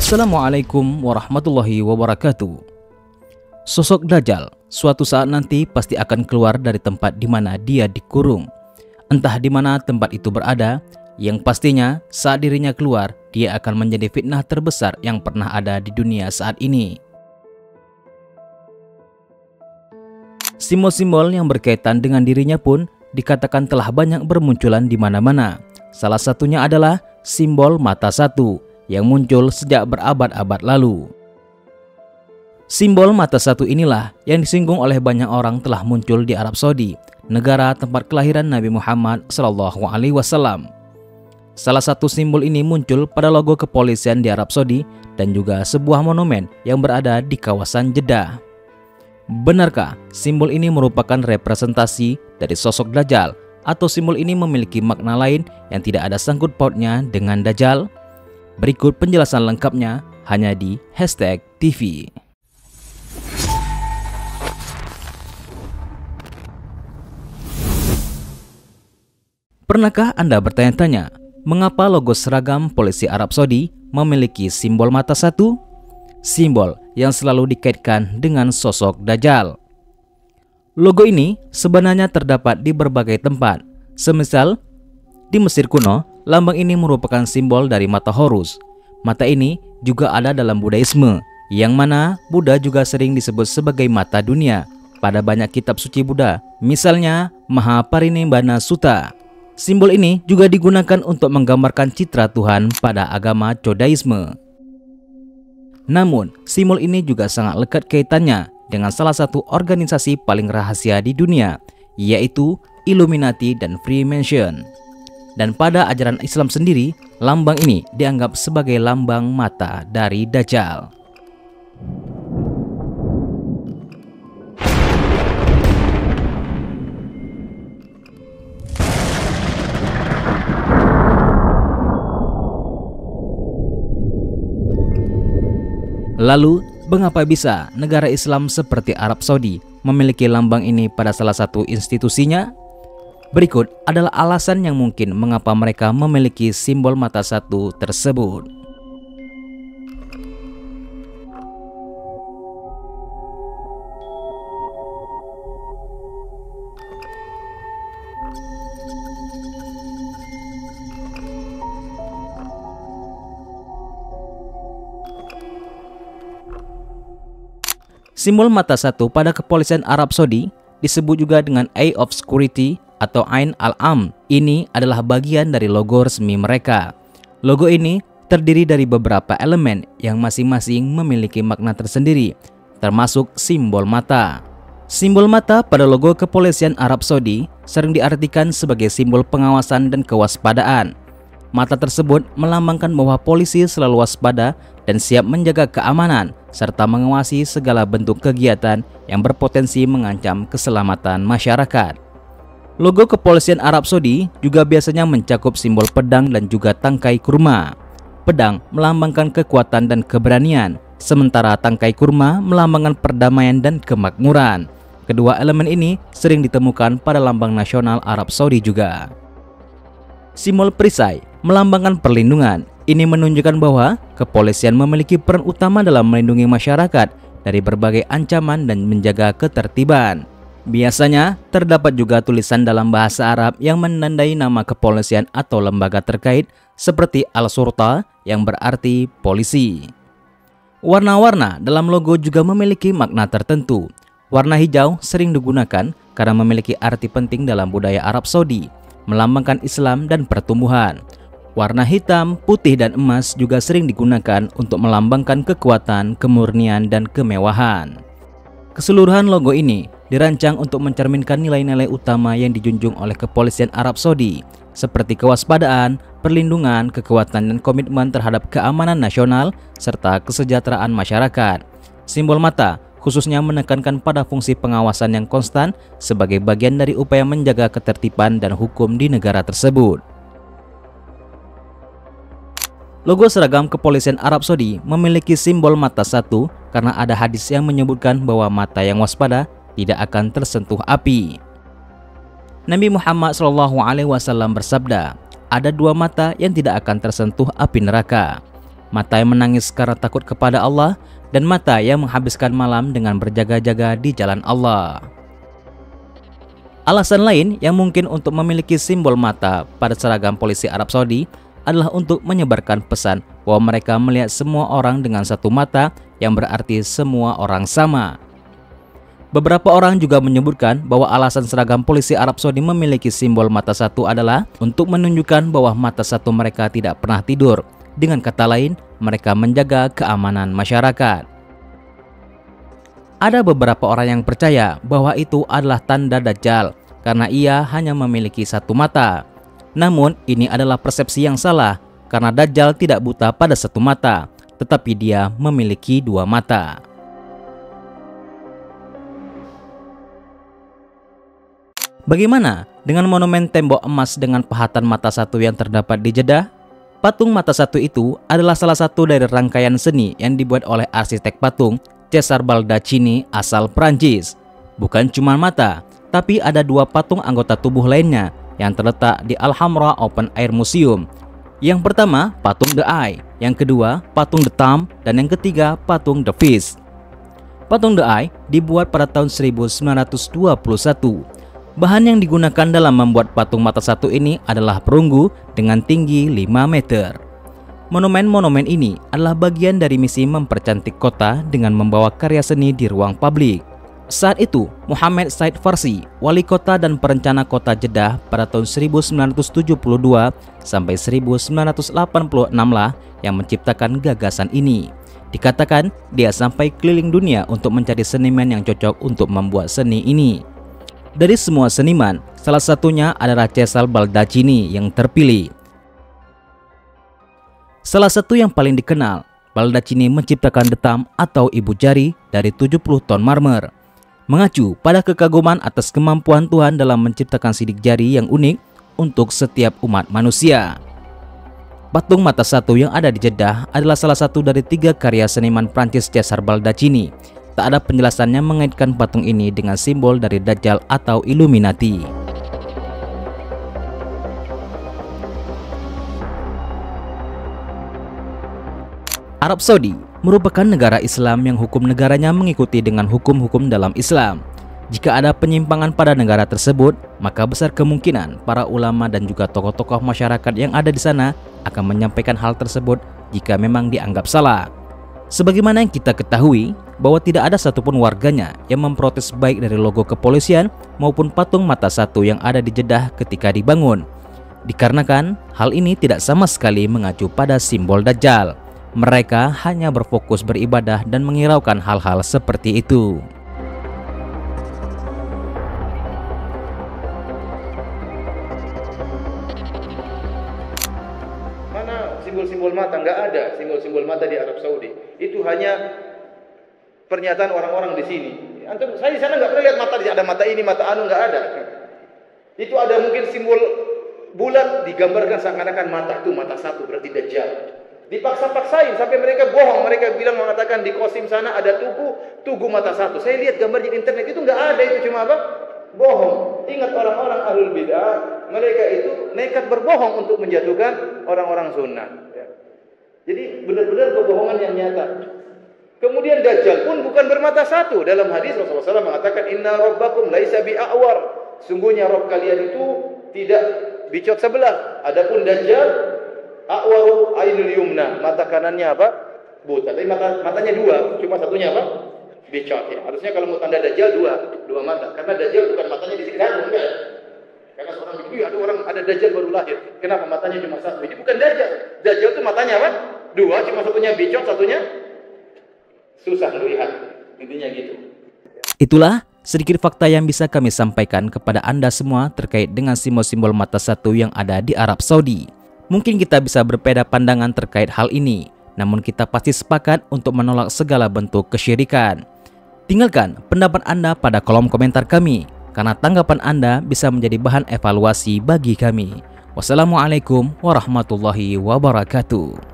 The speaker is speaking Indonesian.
Assalamualaikum warahmatullahi wabarakatuh. Sosok Dajjal suatu saat nanti pasti akan keluar dari tempat di mana dia dikurung. Entah di mana tempat itu berada, yang pastinya saat dirinya keluar, dia akan menjadi fitnah terbesar yang pernah ada di dunia saat ini. Simbol-simbol yang berkaitan dengan dirinya pun dikatakan telah banyak bermunculan di mana-mana. Salah satunya adalah simbol mata satu yang muncul sejak berabad-abad lalu. Simbol mata satu inilah yang disinggung oleh banyak orang telah muncul di Arab Saudi, negara tempat kelahiran Nabi Muhammad SAW. Salah satu simbol ini muncul pada logo kepolisian di Arab Saudi dan juga sebuah monumen yang berada di kawasan Jeddah. Benarkah simbol ini merupakan representasi dari sosok Dajjal, atau simbol ini memiliki makna lain yang tidak ada sangkut pautnya dengan Dajjal? Berikut penjelasan lengkapnya hanya di #TV. Pernahkah Anda bertanya-tanya, mengapa logo seragam polisi Arab Saudi memiliki simbol mata satu? Simbol yang selalu dikaitkan dengan sosok Dajjal. Logo ini sebenarnya terdapat di berbagai tempat. Semisal di Mesir kuno, lambang ini merupakan simbol dari mata Horus. Mata ini juga ada dalam Budaisme, yang mana Buddha juga sering disebut sebagai mata dunia pada banyak kitab suci Buddha, misalnya Mahaparinibbana Sutta. Simbol ini juga digunakan untuk menggambarkan citra Tuhan pada agama Chodaisme. Namun, simbol ini juga sangat lekat kaitannya dengan salah satu organisasi paling rahasia di dunia, yaitu Illuminati dan Freemason. Dan pada ajaran Islam sendiri, lambang ini dianggap sebagai lambang mata dari Dajjal. Lalu, mengapa bisa negara Islam seperti Arab Saudi memiliki lambang ini pada salah satu institusinya? Berikut adalah alasan yang mungkin mengapa mereka memiliki simbol mata satu tersebut. Simbol mata satu pada kepolisian Arab Saudi disebut juga dengan Eye of Security atau Ain al-Am. Ini adalah bagian dari logo resmi mereka. Logo ini terdiri dari beberapa elemen yang masing-masing memiliki makna tersendiri, termasuk simbol mata. Simbol mata pada logo kepolisian Arab Saudi sering diartikan sebagai simbol pengawasan dan kewaspadaan. Mata tersebut melambangkan bahwa polisi selalu waspada dan siap menjaga keamanan serta mengawasi segala bentuk kegiatan yang berpotensi mengancam keselamatan masyarakat. Logo kepolisian Arab Saudi juga biasanya mencakup simbol pedang dan juga tangkai kurma. Pedang melambangkan kekuatan dan keberanian, sementara tangkai kurma melambangkan perdamaian dan kemakmuran. Kedua elemen ini sering ditemukan pada lambang nasional Arab Saudi juga. Simbol perisai melambangkan perlindungan. Ini menunjukkan bahwa kepolisian memiliki peran utama dalam melindungi masyarakat dari berbagai ancaman dan menjaga ketertiban. Biasanya terdapat juga tulisan dalam bahasa Arab yang menandai nama kepolisian atau lembaga terkait seperti Al-Surta yang berarti polisi. Warna-warna dalam logo juga memiliki makna tertentu. Warna hijau sering digunakan karena memiliki arti penting dalam budaya Arab Saudi, melambangkan Islam dan pertumbuhan. Warna hitam, putih, dan emas juga sering digunakan untuk melambangkan kekuatan, kemurnian, dan kemewahan. Keseluruhan logo ini dirancang untuk mencerminkan nilai-nilai utama yang dijunjung oleh kepolisian Arab Saudi, seperti kewaspadaan, perlindungan, kekuatan, dan komitmen terhadap keamanan nasional, serta kesejahteraan masyarakat. Simbol mata khususnya menekankan pada fungsi pengawasan yang konstan sebagai bagian dari upaya menjaga ketertiban dan hukum di negara tersebut. Logo seragam kepolisian Arab Saudi memiliki simbol mata satu karena ada hadis yang menyebutkan bahwa mata yang waspada tidak akan tersentuh api. Nabi Muhammad SAW bersabda, ada dua mata yang tidak akan tersentuh api neraka. mata yang menangis karena takut kepada Allah, dan mata yang menghabiskan malam dengan berjaga-jaga di jalan Allah. Alasan lain yang mungkin untuk memiliki simbol mata pada seragam polisi Arab Saudi adalah untuk menyebarkan pesan bahwa mereka melihat semua orang dengan satu mata, yang berarti semua orang sama. Beberapa orang juga menyebutkan bahwa alasan seragam polisi Arab Saudi memiliki simbol mata satu adalah untuk menunjukkan bahwa mata satu mereka tidak pernah tidur. Dengan kata lain, mereka menjaga keamanan masyarakat. Ada beberapa orang yang percaya bahwa itu adalah tanda Dajjal karena ia hanya memiliki satu mata. Namun, ini adalah persepsi yang salah karena Dajjal tidak buta pada satu mata, tetapi dia memiliki dua mata. Bagaimana dengan monumen tembok emas dengan pahatan mata satu yang terdapat di Jeddah? Patung mata satu itu adalah salah satu dari rangkaian seni yang dibuat oleh arsitek patung Cesare Baldacchini asal Prancis. Bukan cuma mata, tapi ada dua patung anggota tubuh lainnya yang terletak di Al-Hamra Open Air Museum. Yang pertama, patung The Eye, yang kedua, patung The Thumb, dan yang ketiga, patung The Fist. Patung The Eye dibuat pada tahun 1921. Bahan yang digunakan dalam membuat patung mata satu ini adalah perunggu dengan tinggi 5 meter. Monumen-monumen ini adalah bagian dari misi mempercantik kota dengan membawa karya seni di ruang publik. Saat itu, Muhammad Said Farsi, wali kota dan perencana kota Jeddah pada tahun 1972 sampai 1986 lah yang menciptakan gagasan ini. Dikatakan dia sampai keliling dunia untuk mencari seniman yang cocok untuk membuat seni ini. Dari semua seniman, salah satunya adalah Cesare Baldacchini yang terpilih. Salah satu yang paling dikenal, Baldacchini menciptakan The Thumb atau ibu jari dari 70 ton marmer. Mengacu pada kekaguman atas kemampuan Tuhan dalam menciptakan sidik jari yang unik untuk setiap umat manusia. Patung mata satu yang ada di Jeddah adalah salah satu dari 3 karya seniman Prancis Cesare Baldacchini. Tak ada penjelasan yang mengaitkan patung ini dengan simbol dari Dajjal atau Illuminati. Arab Saudi merupakan negara Islam yang hukum negaranya mengikuti dengan hukum-hukum dalam Islam. Jika ada penyimpangan pada negara tersebut, maka besar kemungkinan para ulama dan juga tokoh-tokoh masyarakat yang ada di sana akan menyampaikan hal tersebut jika memang dianggap salah. Sebagaimana yang kita ketahui bahwa tidak ada satupun warganya yang memprotes baik dari logo kepolisian maupun patung mata satu yang ada di Jeddah ketika dibangun. Dikarenakan hal ini tidak sama sekali mengacu pada simbol Dajjal. Mereka hanya berfokus beribadah dan menghiraukan hal-hal seperti itu. Simbol-simbol mata, nggak ada simbol-simbol mata di Arab Saudi. Itu hanya pernyataan orang-orang di sini. Antum, saya di sana nggak pernah lihat mata, ada mata ini, mata anu, nggak ada. Itu ada mungkin simbol bulat digambarkan seakan-akan mata itu mata satu, berarti Dajjal. Dipaksa-paksain sampai mereka bohong. Mereka bilang mengatakan di Qasim sana ada tugu mata satu. Saya lihat gambar di internet, itu nggak ada, itu cuma apa? Bohong. Ingat orang-orang ahlul bid'ah, mereka itu nekat berbohong untuk menjatuhkan orang-orang sunnah. Jadi benar-benar kebohongan yang nyata. Kemudian Dajjal pun bukan bermata satu. Dalam hadis Rasulullah SAW mengatakan, Inna rabbakum laisa bi'a'war. Sungguhnya Rabb kalian itu tidak bicot sebelah. Adapun Dajjal, a'waru ainul yumna. Mata kanannya apa? Buta. Tapi matanya dua. Cuma satunya apa? Bicot. Ya. Harusnya kalau mau tanda Dajjal dua mata. Karena Dajjal bukan matanya di sini. Enggak. Karena seorang bilang, ada Dajjal baru lahir. Kenapa matanya cuma satu? Ini bukan Dajjal. Dajjal itu matanya apa? Dua, cuma satunya bicot, satunya susah melihat. Intinya gitu. Itulah sedikit fakta yang bisa kami sampaikan kepada Anda semua terkait dengan simbol-simbol mata satu yang ada di Arab Saudi. Mungkin kita bisa berbeda pandangan terkait hal ini, namun kita pasti sepakat untuk menolak segala bentuk kesyirikan. Tinggalkan pendapat Anda pada kolom komentar kami, karena tanggapan Anda bisa menjadi bahan evaluasi bagi kami. Wassalamualaikum warahmatullahi wabarakatuh.